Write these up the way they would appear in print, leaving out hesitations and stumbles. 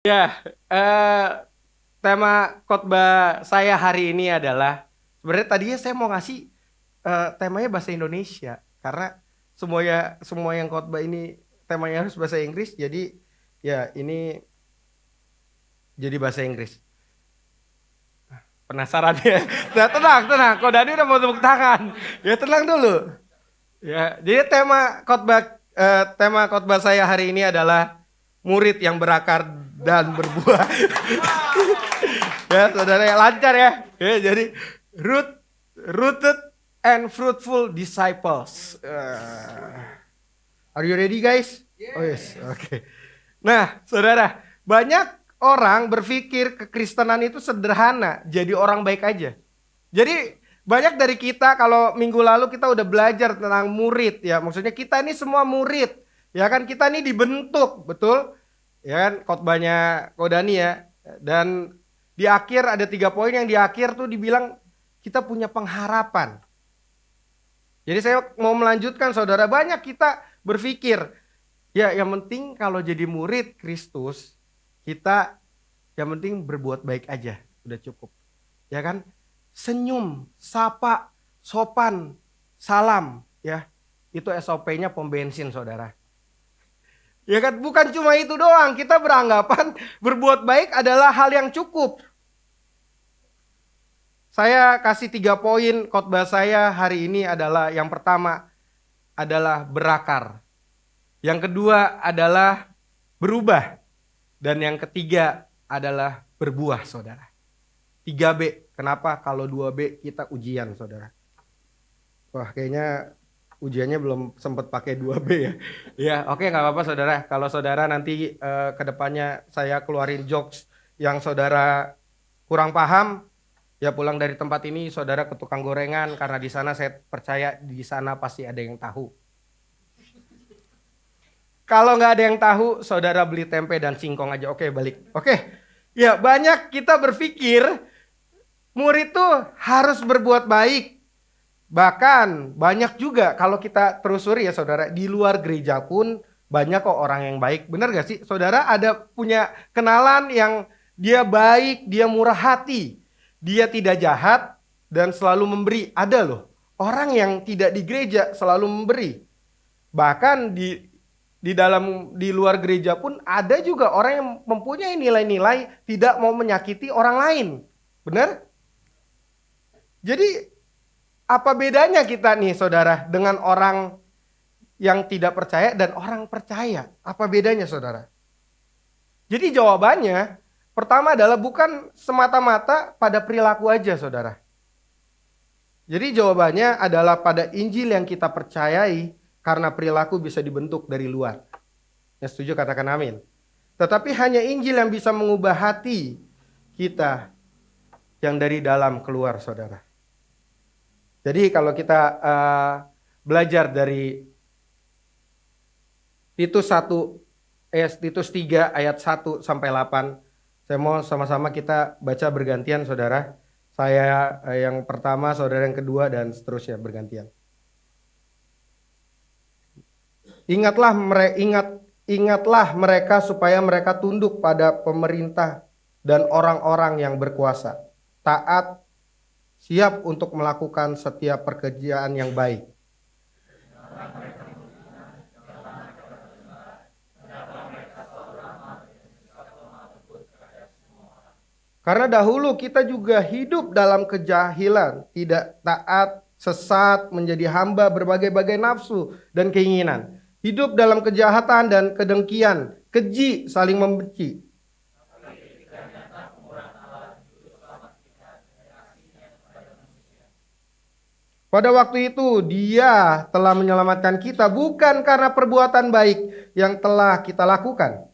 Ya, tema khotbah saya hari ini adalah sebenarnya tadinya saya mau ngasih temanya bahasa Indonesia karena semua yang khotbah ini temanya harus bahasa Inggris, jadi ya ini jadi bahasa Inggris. Penasaran ya? Nah, tenang. Kok Dani udah mau tepuk tangan? Ya tenang dulu. Ya, jadi tema khotbah saya hari ini adalah murid yang berakar dan berbuah. Ya, saudara yang lancar ya. Ya, jadi rooted and fruitful disciples. Are you ready guys? Oh yes, oke. Nah, saudara, banyak orang berpikir kekristenan itu sederhana, jadi orang baik aja. Jadi banyak dari kita kalau minggu lalu kita udah belajar tentang murid ya, maksudnya kita ini semua murid, ya kan kita ini dibentuk, betul? Ya kan khotbahnya Kodani ya. Dan di akhir ada 3 poin yang di akhir tuh dibilang kita punya pengharapan. Jadi saya mau melanjutkan saudara, banyak kita berpikir ya yang penting kalau jadi murid Kristus kita yang penting berbuat baik aja udah cukup. Ya kan? Senyum, sapa, sopan, salam ya. Itu SOP-nya pom bensin saudara. Ya kan bukan cuma itu doang, kita beranggapan berbuat baik adalah hal yang cukup. Saya kasih 3 poin khotbah saya hari ini adalah yang pertama adalah berakar. Yang kedua adalah berubah. Dan yang ketiga adalah berbuah saudara. 3B, kenapa kalau 2B kita ujian saudara. Wah kayaknya ujiannya belum sempat pakai 2B ya. Ya oke nggak apa-apa saudara. Kalau saudara nanti ke depannya saya keluarin jokes yang saudara kurang paham, ya pulang dari tempat ini saudara ke tukang gorengan karena di sana saya percaya di sana pasti ada yang tahu. Kalau nggak ada yang tahu, saudara beli tempe dan singkong aja. Oke, balik. Oke. Ya, banyak kita berpikir murid itu harus berbuat baik. Bahkan banyak juga kalau kita telusuri ya saudara, di luar gereja pun banyak kok orang yang baik. Benar gak sih? Saudara ada punya kenalan yang dia baik, dia murah hati. Dia tidak jahat dan selalu memberi. Ada loh. Orang yang tidak di gereja selalu memberi. Bahkan di luar gereja pun ada juga orang yang mempunyai nilai-nilai tidak mau menyakiti orang lain. Benar? Jadi apa bedanya kita nih saudara dengan orang yang tidak percaya dan orang percaya? Apa bedanya saudara? Jadi jawabannya pertama adalah bukan semata-mata pada perilaku aja saudara. Jadi jawabannya adalah pada Injil yang kita percayai karena perilaku bisa dibentuk dari luar. Yang setuju katakan amin. Tetapi hanya Injil yang bisa mengubah hati kita yang dari dalam keluar saudara. Jadi kalau kita belajar dari Titus 1, Titus 3 ayat 1 sampai 8. Saya mau sama-sama kita baca bergantian saudara. Saya yang pertama, saudara yang kedua dan seterusnya bergantian. Ingatlah mereka supaya mereka tunduk pada pemerintah dan orang-orang yang berkuasa. Taat, siap untuk melakukan setiap pekerjaan yang baik. Karena dahulu kita juga hidup dalam kejahilan, tidak taat, sesat, menjadi hamba berbagai-bagai nafsu dan keinginan. Hidup dalam kejahatan dan kedengkian, keji, saling membenci. Pada waktu itu Dia telah menyelamatkan kita bukan karena perbuatan baik yang telah kita lakukan,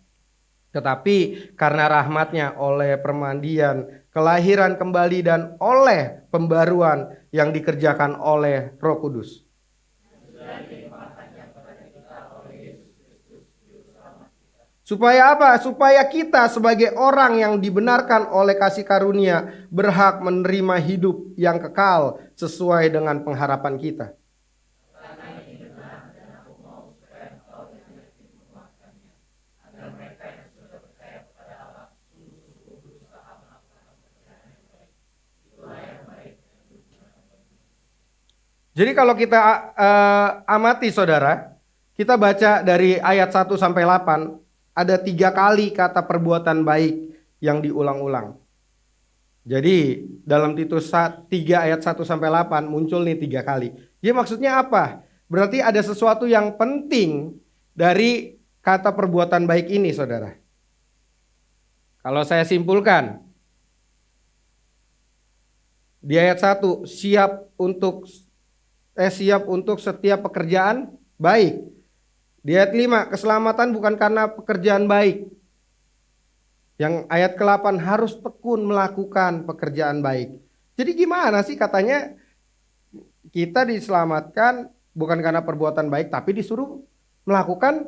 tetapi karena rahmat-Nya oleh permandian, kelahiran kembali dan oleh pembaruan yang dikerjakan oleh Roh Kudus. Supaya apa? Supaya kita sebagai orang yang dibenarkan oleh kasih karunia berhak menerima hidup yang kekal sesuai dengan pengharapan kita. Jadi kalau kita amati saudara, kita baca dari ayat 1 sampai 8, ada 3 kali kata perbuatan baik yang diulang-ulang. Jadi dalam Titus 3 ayat 1 sampai 8 muncul nih 3 kali. Jadi maksudnya apa? Berarti ada sesuatu yang penting dari kata perbuatan baik ini saudara. Kalau saya simpulkan, di ayat 1 siap untuk setiap pekerjaan baik. Di ayat 5 keselamatan bukan karena pekerjaan baik. Yang ayat ke-8 harus tekun melakukan pekerjaan baik. Jadi gimana sih katanya kita diselamatkan bukan karena perbuatan baik tapi disuruh melakukan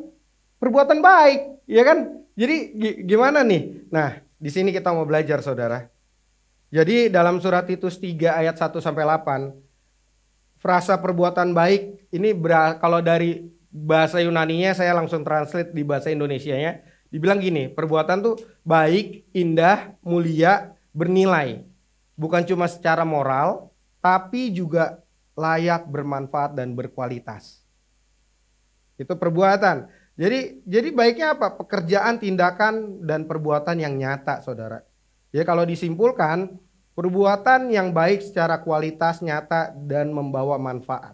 perbuatan baik, ya kan? Jadi gimana nih? Nah, di sini kita mau belajar saudara. Jadi dalam surat Titus 3 ayat 1 sampai 8 frasa perbuatan baik ini kalau dari bahasa Yunaninya saya langsung translate di bahasa Indonesianya. Dibilang gini, perbuatan tuh baik, indah, mulia, bernilai. Bukan cuma secara moral, tapi juga layak, bermanfaat, dan berkualitas. Itu perbuatan. Jadi baiknya apa? Pekerjaan, tindakan, dan perbuatan yang nyata, saudara. Jadi kalau disimpulkan, perbuatan yang baik secara kualitas, nyata, dan membawa manfaat.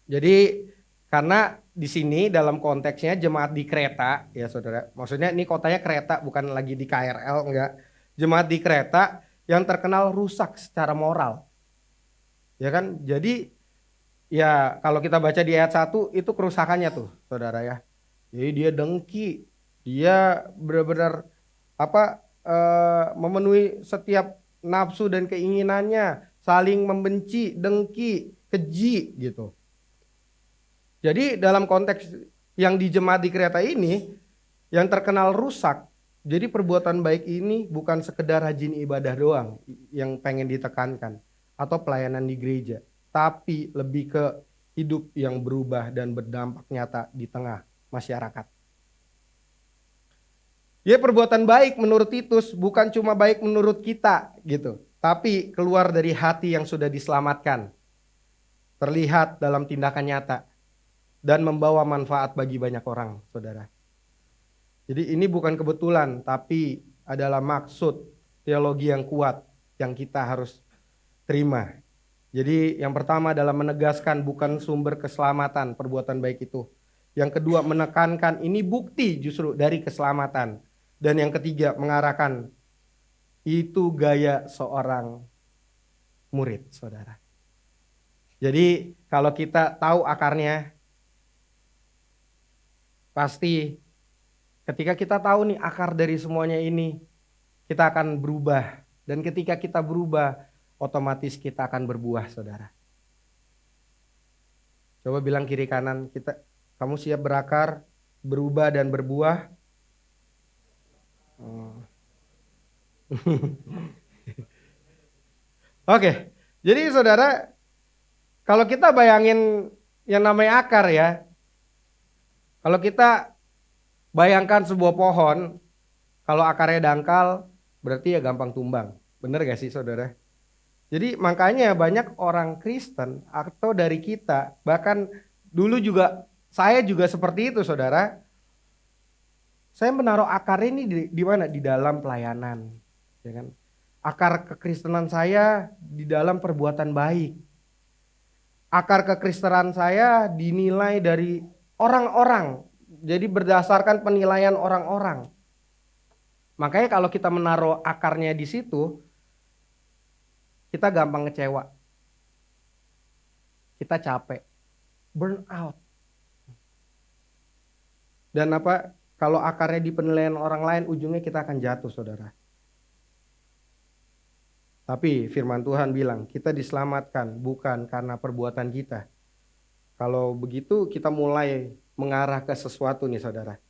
Jadi karena di sini dalam konteksnya jemaat di Kreta ya saudara. Maksudnya ini kotanya Kreta bukan lagi di KRL enggak. Jemaat di Kreta yang terkenal rusak secara moral. Ya kan? Jadi ya kalau kita baca di ayat 1 itu kerusakannya tuh saudara ya. Jadi dia dengki. Dia benar-benar memenuhi setiap nafsu dan keinginannya. Saling membenci, dengki, keji gitu. Jadi dalam konteks yang di jemaat di Kreta ini yang terkenal rusak. Jadi perbuatan baik ini bukan sekedar rajin ibadah doang yang pengen ditekankan atau pelayanan di gereja, tapi lebih ke hidup yang berubah dan berdampak nyata di tengah masyarakat. Ya perbuatan baik menurut Titus bukan cuma baik menurut kita gitu, tapi keluar dari hati yang sudah diselamatkan. Terlihat dalam tindakan nyata. Dan membawa manfaat bagi banyak orang, saudara. Jadi ini bukan kebetulan, tapi adalah maksud teologi yang kuat yang kita harus terima. Jadi yang pertama adalah menegaskan bukan sumber keselamatan perbuatan baik itu. Yang kedua menekankan ini bukti justru dari keselamatan. Dan yang ketiga mengarahkan itu gaya seorang murid, saudara. Jadi kalau kita tahu akarnya, pasti ketika kita tahu nih akar dari semuanya ini, kita akan berubah. Dan ketika kita berubah, otomatis kita akan berbuah, saudara. Coba bilang kiri kanan, kamu siap berakar, berubah dan berbuah? Oke, jadi saudara, kalau kita bayangin yang namanya akar ya, kalau kita bayangkan sebuah pohon, kalau akarnya dangkal, berarti ya gampang tumbang. Bener gak sih saudara? Jadi makanya banyak orang Kristen atau dari kita, bahkan dulu juga, saya juga seperti itu saudara. Saya menaruh akar ini di mana? Di dalam pelayanan. Ya kan? Akar kekristenan saya di dalam perbuatan baik. Akar kekristenan saya dinilai dari orang-orang, jadi berdasarkan penilaian orang-orang. Makanya kalau kita menaruh akarnya di situ, kita gampang ngecewa. Kita capek, burn out. Dan kalau akarnya di penilaian orang lain, ujungnya kita akan jatuh, saudara. Tapi firman Tuhan bilang, kita diselamatkan bukan karena perbuatan kita. Kalau begitu kita mulai mengarah ke sesuatu nih saudara.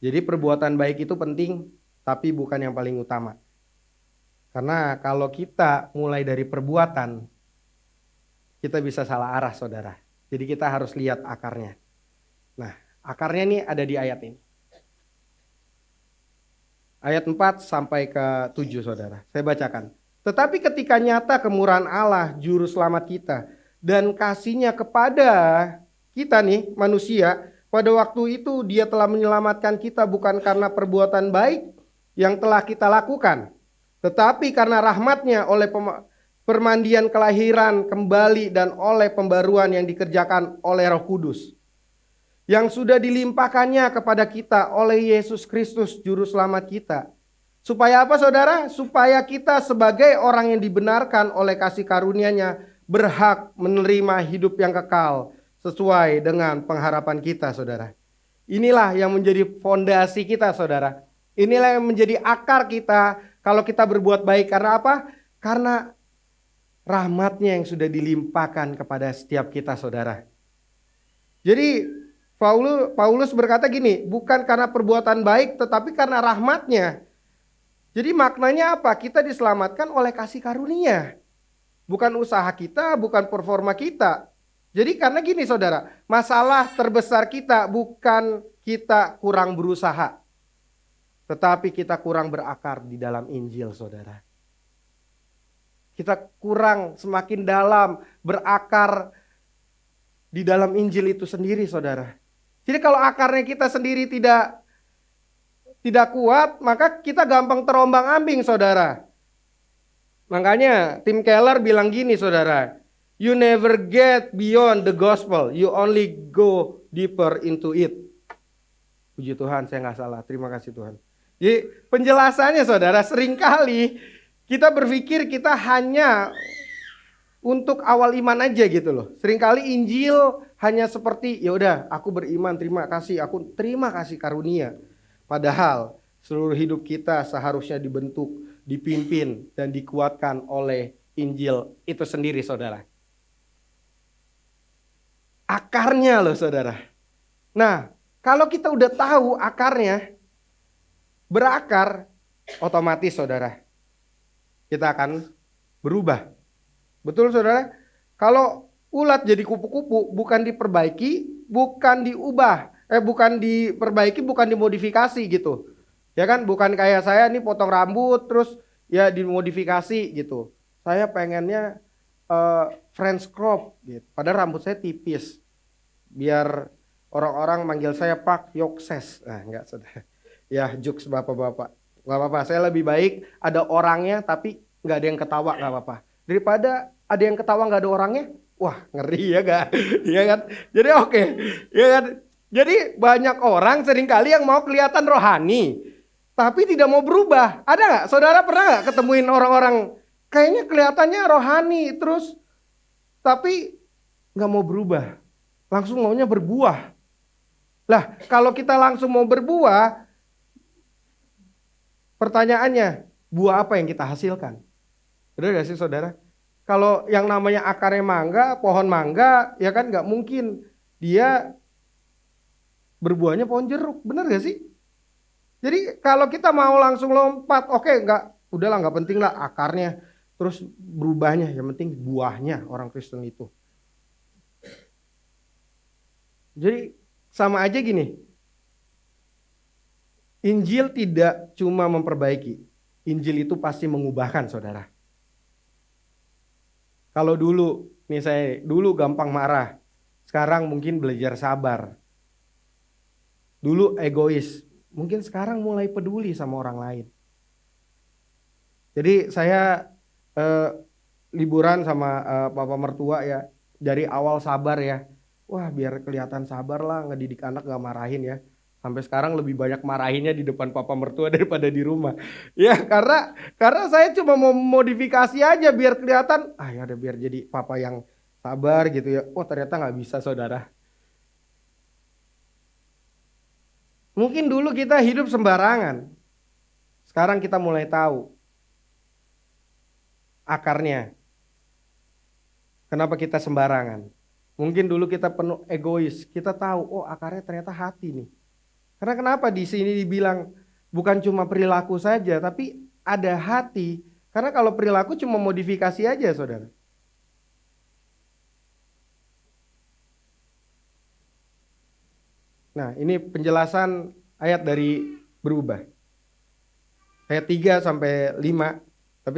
Jadi perbuatan baik itu penting, tapi bukan yang paling utama. Karena kalau kita mulai dari perbuatan, kita bisa salah arah saudara. Jadi kita harus lihat akarnya. Nah, akarnya nih ada di ayat ini. Ayat 4 sampai ke 7 saudara. Saya bacakan. Tetapi ketika nyata kemurahan Allah juru selamat kita dan kasih-Nya kepada kita nih manusia. Pada waktu itu Dia telah menyelamatkan kita bukan karena perbuatan baik yang telah kita lakukan, tetapi karena rahmat-Nya oleh permandian kelahiran kembali dan oleh pembaruan yang dikerjakan oleh Roh Kudus, yang sudah dilimpahkannya kepada kita oleh Yesus Kristus Juru Selamat kita. Supaya apa saudara? Supaya kita sebagai orang yang dibenarkan oleh kasih karunia-Nya berhak menerima hidup yang kekal sesuai dengan pengharapan kita saudara. Inilah yang menjadi fondasi kita saudara. Inilah yang menjadi akar kita kalau kita berbuat baik. Karena apa? Karena rahmat-Nya yang sudah dilimpahkan kepada setiap kita saudara. Jadi Paulus berkata gini, bukan karena perbuatan baik tetapi karena rahmat-Nya. Jadi maknanya apa? Kita diselamatkan oleh kasih karunia. Bukan usaha kita, bukan performa kita. Jadi karena gini saudara, masalah terbesar kita bukan kita kurang berusaha, tetapi kita kurang berakar di dalam Injil saudara. Kita kurang semakin dalam berakar di dalam Injil itu sendiri saudara. Jadi kalau akarnya kita sendiri tidak kuat, maka kita gampang terombang-ambing saudara. Makanya Tim Keller bilang gini saudara, you never get beyond the gospel, you only go deeper into it. Puji Tuhan, saya nggak salah, terima kasih Tuhan. Jadi penjelasannya saudara, seringkali kita berpikir kita hanya untuk awal iman aja gitu loh. Seringkali Injil hanya seperti ya udah aku beriman terima kasih, aku terima kasih karunia. Padahal seluruh hidup kita seharusnya dibentuk, dipimpin dan dikuatkan oleh Injil itu sendiri saudara. Akarnya loh saudara. Nah kalau kita udah tahu akarnya, berakar, otomatis saudara kita akan berubah. Betul saudara? Kalau ulat jadi kupu-kupu bukan diperbaiki, bukan diubah. Bukan diperbaiki, bukan dimodifikasi gitu. Ya kan, bukan kayak saya nih potong rambut terus ya dimodifikasi gitu. Saya pengennya French crop gitu. Padahal rambut saya tipis. Biar orang-orang manggil saya Pak Yokses. Nah, enggak saudara. Ya, jokes bapak-bapak. Enggak apa-apa, saya lebih baik ada orangnya tapi enggak ada yang ketawa, enggak apa-apa. Daripada ada yang ketawa enggak ada orangnya. Wah, ngeri ya enggak? Iya kan? Jadi oke. Ya kan? Jadi banyak orang seringkali yang mau kelihatan rohani, tapi tidak mau berubah. Ada nggak? Saudara pernah nggak ketemuin orang-orang kayaknya kelihatannya rohani terus, tapi nggak mau berubah, langsung maunya berbuah. Lah kalau kita langsung mau berbuah, pertanyaannya buah apa yang kita hasilkan? Benar nggak sih saudara? Kalau yang namanya akarnya mangga, pohon mangga, ya kan nggak mungkin dia berbuahnya pohon jeruk, benar gak sih? Jadi kalau kita mau langsung lompat, oke, udahlah nggak penting lah akarnya, terus berubahnya, yang penting buahnya orang Kristen itu. Jadi sama aja gini, Injil tidak cuma memperbaiki, Injil itu pasti mengubahkan saudara. Kalau dulu, nih saya dulu gampang marah, sekarang mungkin belajar sabar. Dulu egois, mungkin sekarang mulai peduli sama orang lain. Jadi saya liburan sama papa mertua ya, dari awal sabar ya. Wah biar kelihatan sabar lah, ngedidik anak gak marahin ya. Sampai sekarang lebih banyak marahinnya di depan papa mertua daripada di rumah. Ya karena saya cuma mau modifikasi aja biar kelihatan, ya udah biar jadi papa yang sabar gitu ya. Oh ternyata gak bisa saudara. Mungkin dulu kita hidup sembarangan. Sekarang kita mulai tahu akarnya. Kenapa kita sembarangan? Mungkin dulu kita penuh egois. Kita tahu, oh akarnya ternyata hati nih. Karena kenapa di sini dibilang bukan cuma perilaku saja, tapi ada hati. Karena kalau perilaku cuma modifikasi aja, saudara. Nah, ini penjelasan ayat dari berubah. Ayat 3 sampai 5. Tapi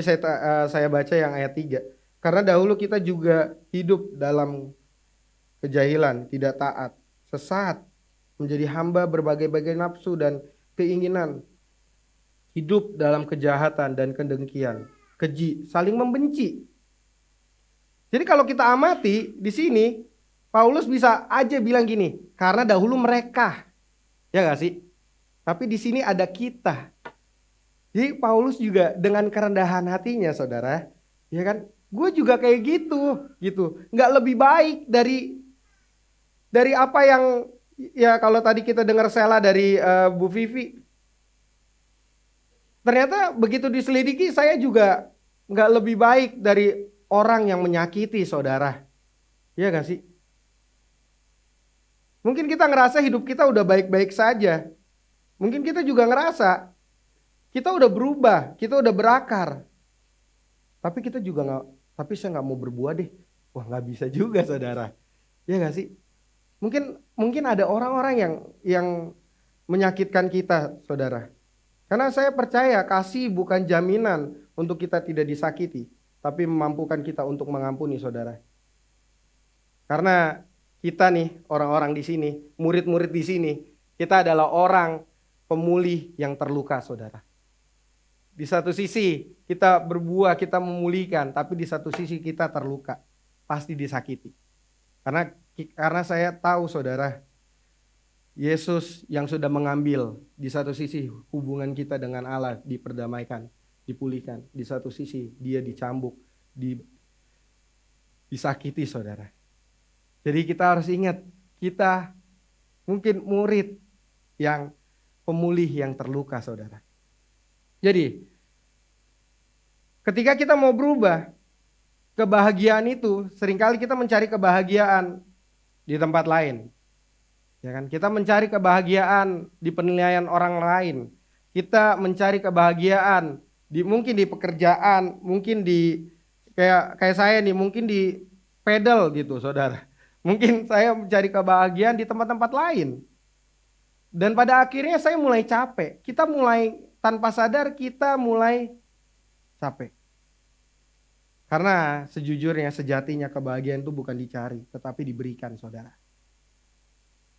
saya baca yang ayat 3. Karena dahulu kita juga hidup dalam kejahilan, tidak taat, sesat, menjadi hamba berbagai-bagai nafsu dan keinginan, hidup dalam kejahatan dan kedengkian, keji, saling membenci. Jadi kalau kita amati di sini, Paulus bisa aja bilang gini, karena dahulu mereka, ya gak sih? Tapi di sini ada kita. Jadi Paulus juga dengan kerendahan hatinya, saudara, ya kan? Gue juga kayak gitu, nggak lebih baik dari apa yang, ya kalau tadi kita dengar Sela dari Bu Vivi, ternyata begitu diselidiki saya juga nggak lebih baik dari orang yang menyakiti saudara, ya gak sih? Mungkin kita ngerasa hidup kita udah baik-baik saja, mungkin kita juga ngerasa kita udah berubah, kita udah berakar, tapi kita juga nggak, tapi saya nggak mau berbuah deh. Wah, nggak bisa juga saudara, ya nggak sih? Mungkin ada orang-orang yang menyakitkan kita, saudara. Karena saya percaya kasih bukan jaminan untuk kita tidak disakiti, tapi memampukan kita untuk mengampuni, saudara. Karena kita nih, orang-orang di sini, murid-murid di sini, kita adalah orang pemulih yang terluka, saudara. Di satu sisi kita berbuah, kita memulihkan, tapi di satu sisi kita terluka, pasti disakiti. Karena saya tahu saudara, Yesus yang sudah mengambil, di satu sisi hubungan kita dengan Allah diperdamaikan, dipulihkan. Di satu sisi dia dicambuk, disakiti saudara. Jadi kita harus ingat, kita mungkin murid yang pemulih yang terluka saudara. Jadi ketika kita mau berubah, kebahagiaan itu seringkali kita mencari kebahagiaan di tempat lain. Ya kan? Kita mencari kebahagiaan di penilaian orang lain. Kita mencari kebahagiaan mungkin di pekerjaan, mungkin di kayak saya nih, mungkin di pedal gitu, saudara. Mungkin saya mencari kebahagiaan di tempat-tempat lain. Dan pada akhirnya saya mulai capek. Kita mulai tanpa sadar kita mulai capek. Karena sejujurnya, sejatinya kebahagiaan itu bukan dicari, tetapi diberikan, saudara.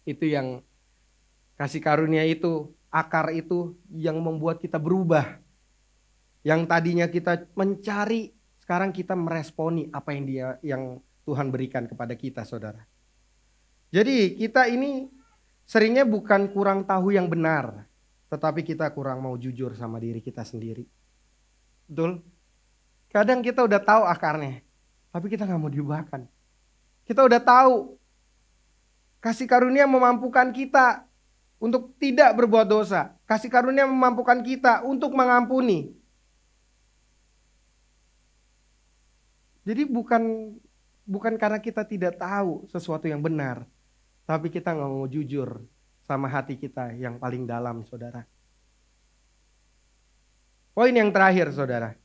Itu yang kasih karunia itu, akar itu yang membuat kita berubah. Yang tadinya kita mencari, sekarang kita meresponi apa yang Tuhan berikan kepada kita, saudara. Jadi kita ini seringnya bukan kurang tahu yang benar, tetapi kita kurang mau jujur sama diri kita sendiri. Betul? Kadang kita udah tahu akarnya, tapi kita gak mau diubahkan. Kita udah tahu kasih karunia memampukan kita untuk tidak berbuat dosa. Kasih karunia memampukan kita untuk mengampuni. Jadi bukan karena kita tidak tahu sesuatu yang benar, tapi kita gak mau jujur sama hati kita yang paling dalam, saudara. Poin yang terakhir, saudara.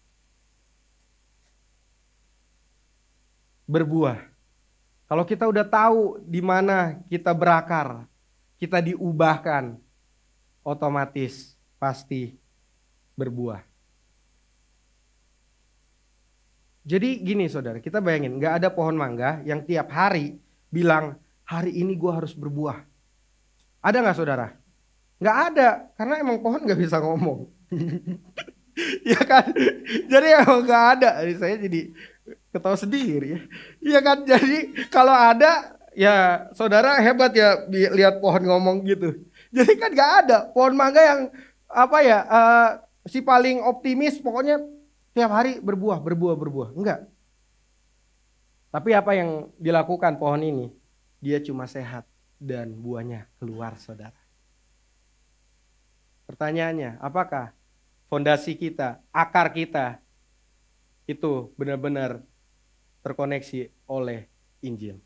Berbuah. Kalau kita udah tahu di mana kita berakar, kita diubahkan, otomatis pasti berbuah. Jadi gini saudara, kita bayangin gak ada pohon mangga yang tiap hari bilang hari ini gue harus berbuah. Ada gak saudara? Gak ada, karena emang pohon gak bisa ngomong. Ya kan? Jadi emang gak ada. Saya jadi ketawa sendiri ya. Iya kan? Jadi kalau ada ya saudara hebat ya lihat pohon ngomong gitu. Jadi kan gak ada pohon mangga yang si paling optimis pokoknya tiap hari berbuah. Enggak. Tapi apa yang dilakukan pohon ini? Dia cuma sehat dan buahnya keluar, saudara. Pertanyaannya, apakah fondasi kita, akar kita itu benar-benar terkoneksi oleh Injil?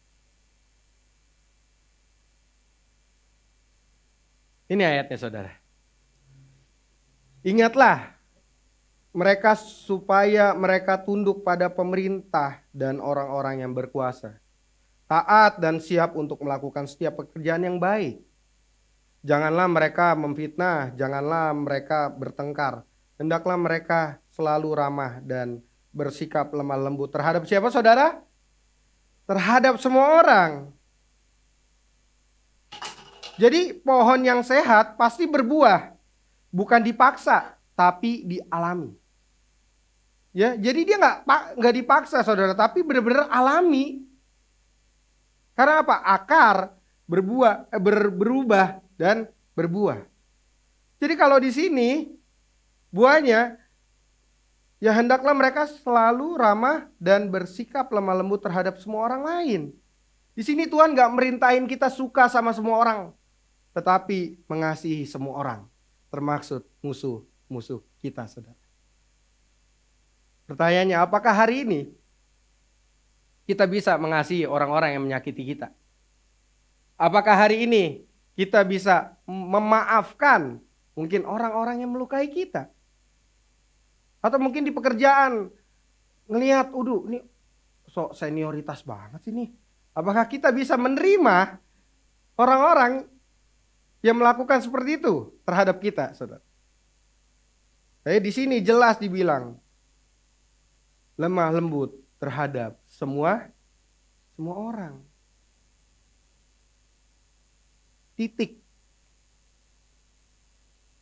Ini ayatnya, saudara. Ingatlah mereka supaya mereka tunduk pada pemerintah dan orang-orang yang berkuasa. Taat dan siap untuk melakukan setiap pekerjaan yang baik. Janganlah mereka memfitnah, janganlah mereka bertengkar. Hendaklah mereka selalu ramah dan bersikap lemah lembut. Terhadap siapa saudara? Terhadap semua orang. Jadi pohon yang sehat pasti berbuah. Bukan dipaksa, tapi dialami. Ya, jadi dia nggak dipaksa saudara, tapi benar-benar alami. Karena apa? Akar berubah dan berbuah. Jadi kalau di sini buahnya, ya hendaklah mereka selalu ramah dan bersikap lemah lembut terhadap semua orang lain. Di sini Tuhan nggak merintahin kita suka sama semua orang, tetapi mengasihi semua orang, termaksud musuh-musuh kita, saudara. Pertanyaannya, apakah hari ini kita bisa mengasihi orang-orang yang menyakiti kita? Apakah hari ini kita bisa memaafkan mungkin orang-orang yang melukai kita? Atau mungkin di pekerjaan ngelihat, ini sok senioritas banget sih nih. Apakah kita bisa menerima orang-orang yang melakukan seperti itu terhadap kita, saudara? Di sini jelas dibilang lemah lembut terhadap semua orang. Titik.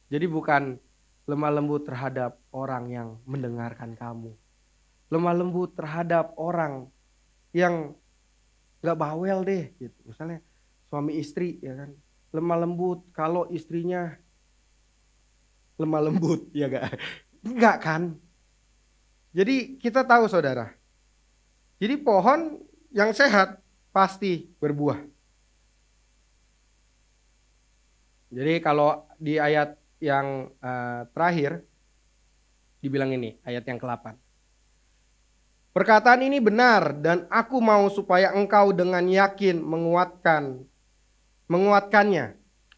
Jadi bukan lemah lembut terhadap orang yang mendengarkan kamu. Lemah lembut terhadap orang yang gak bawel deh gitu. Misalnya suami istri ya kan. Lemah lembut kalau istrinya lemah lembut ya gak? Enggak kan? Jadi kita tahu saudara. Jadi pohon yang sehat pasti berbuah. Jadi kalau di ayat yang terakhir dibilang ini, ayat yang ke-8. Perkataan ini benar dan aku mau supaya engkau dengan yakin menguatkannya.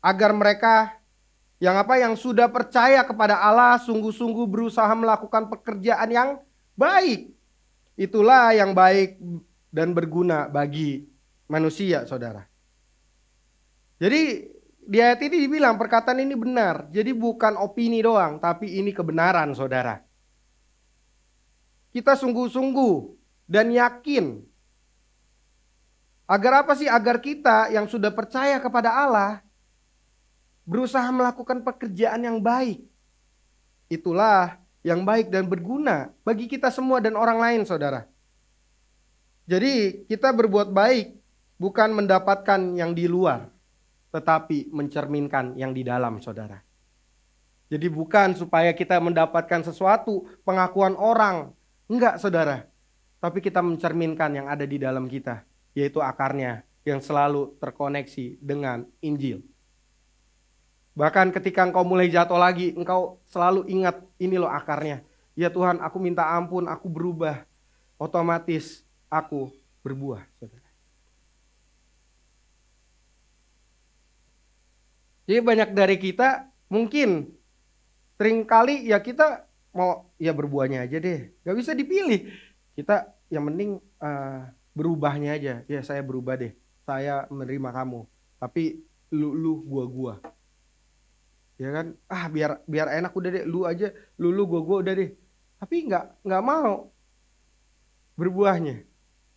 Agar mereka yang sudah percaya kepada Allah sungguh-sungguh berusaha melakukan pekerjaan yang baik. Itulah yang baik dan berguna bagi manusia, saudara. Jadi di ayat ini dibilang perkataan ini benar. Jadi bukan opini doang, tapi ini kebenaran, saudara. Kita sungguh-sungguh dan yakin. Agar apa sih? Agar kita yang sudah percaya kepada Allah berusaha melakukan pekerjaan yang baik. Itulah yang baik dan berguna bagi kita semua dan orang lain, saudara. Jadi kita berbuat baik bukan mendapatkan yang di luar, tetapi mencerminkan yang di dalam, saudara. Jadi bukan supaya kita mendapatkan sesuatu, pengakuan orang. Enggak, saudara. Tapi kita mencerminkan yang ada di dalam kita, yaitu akarnya yang selalu terkoneksi dengan Injil. Bahkan ketika engkau mulai jatuh lagi, engkau selalu ingat ini loh akarnya. Ya Tuhan, aku minta ampun, aku berubah. Otomatis aku berbuah, saudara. Jadi banyak dari kita mungkin seringkali ya kita mau ya berbuahnya aja deh. Gak bisa dipilih. Kita yang penting berubahnya aja. Ya saya berubah deh. Saya menerima kamu. Tapi lu gua. Ya kan? Biar enak udah deh. Lu aja, lu gua udah deh. Tapi nggak mau berbuahnya.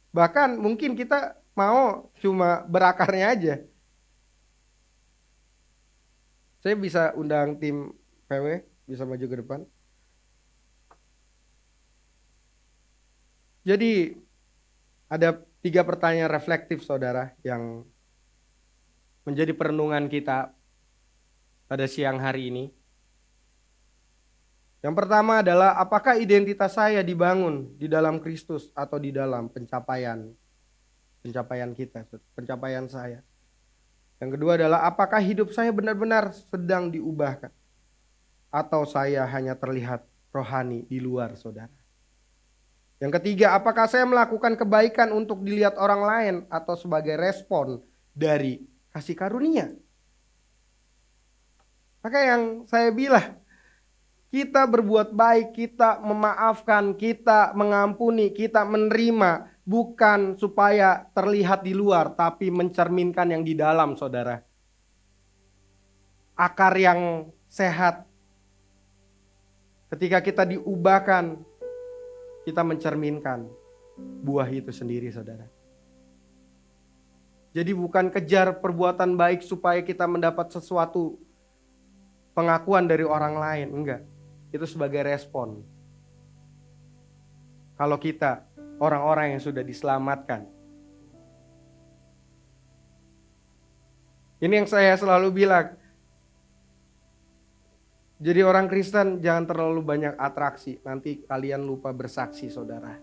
Bahkan mungkin kita mau cuma berakarnya aja. Saya bisa undang tim PW, bisa maju ke depan. Jadi ada 3 pertanyaan reflektif, saudara, yang menjadi perenungan kita pada siang hari ini. Yang pertama adalah apakah identitas saya dibangun di dalam Kristus atau di dalam pencapaian kita, pencapaian saya. Yang kedua adalah apakah hidup saya benar-benar sedang diubahkan atau saya hanya terlihat rohani di luar, saudara. Yang ketiga, apakah saya melakukan kebaikan untuk dilihat orang lain atau sebagai respon dari kasih karunia. Maka yang saya bilang, kita berbuat baik, kita memaafkan, kita mengampuni, kita menerima, bukan supaya terlihat di luar, tapi mencerminkan yang di dalam, saudara. Akar yang sehat. Ketika kita diubahkan, kita mencerminkan buah itu sendiri, saudara. Jadi bukan kejar perbuatan baik supaya kita mendapat sesuatu pengakuan dari orang lain, enggak. Itu sebagai respon. Kalau kita orang-orang yang sudah diselamatkan. Ini yang saya selalu bilang. Jadi orang Kristen jangan terlalu banyak atraksi. Nanti kalian lupa bersaksi, saudara.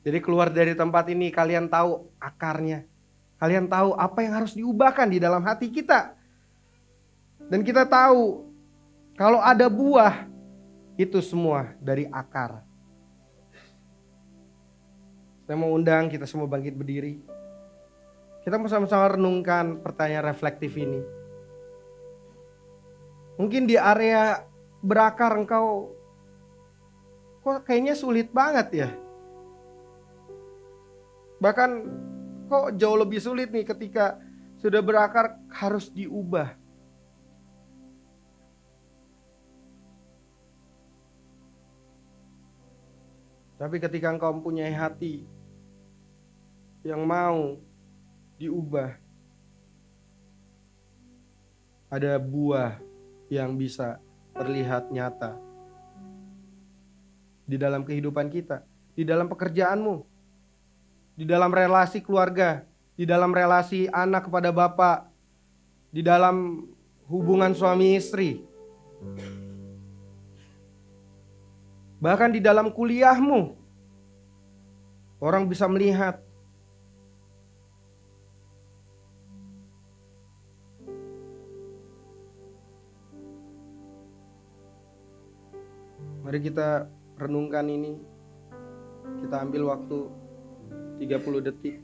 Jadi keluar dari tempat ini kalian tahu akarnya. Kalian tahu apa yang harus diubahkan di dalam hati kita. Dan kita tahu kalau ada buah, itu semua dari akar. Saya mau undang kita semua bangkit berdiri. Kita mau sama-sama renungkan pertanyaan reflektif ini. Mungkin di area berakar engkau kok kayaknya sulit banget ya. Bahkan kok jauh lebih sulit nih ketika sudah berakar harus diubah. Tapi ketika engkau mempunyai hati yang mau diubah, ada buah yang bisa terlihat nyata di dalam kehidupan kita, di dalam pekerjaanmu, di dalam relasi keluarga, di dalam relasi anak kepada bapak, di dalam hubungan suami istri, bahkan di dalam kuliahmu. Orang bisa melihat mari kita renungkan ini. Kita ambil waktu 30 detik.